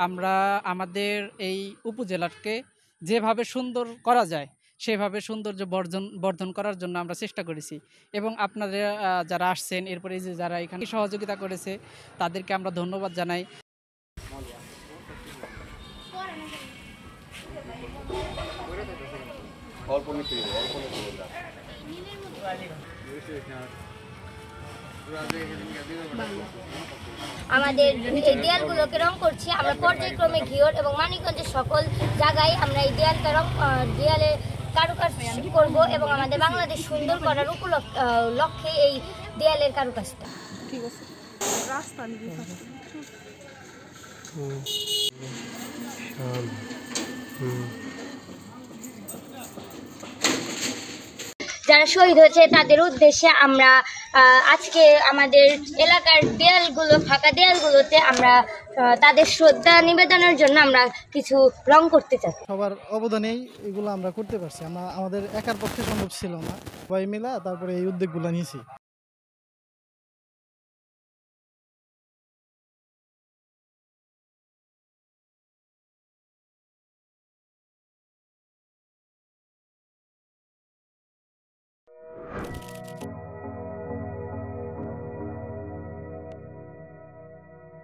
আমরা আমাদের এই উপজেলাকে যেভাবে সুন্দর করা যায় সেভাবে সৌন্দর্য বর্ধন করার জন্য আমরা চেষ্টা করেছি এবং আপনারা যারা আসছেন এরপরে যে যারা এখানে সহযোগিতা করেছে তাদেরকে আমরা ধন্যবাদ জানাই। আমাদের এই দেয়ালগুলোকে রং করছি আমরা পর্যায়ক্রমে ঘিওর এবং মানিকগঞ্জের সকল জায়গায় আমরা এই দেয়ালে কারুকাজ করব এবং আমাদের বাংলাদেশ সুন্দর করার লক্ষ্যে এই দেয়ালের কারুকাজটা। ঠিক আছে, রাস্তা যারা শহীদ হয়েছে তাদের উদ্দেশ্যে আমরা আজকে আমাদের এলাকার ফাঁকা দেয়ালগুলোতে আমরা তাদের শ্রদ্ধা নিবেদনের জন্য আমরা কিছু রং করতে চাই। সবার অবদানেই এগুলো আমরা করতে পারছি, আমাদের একার পক্ষে সম্ভব ছিল না, সবাই মিলা তারপরে এই উদ্যোগগুলো নিয়েছি।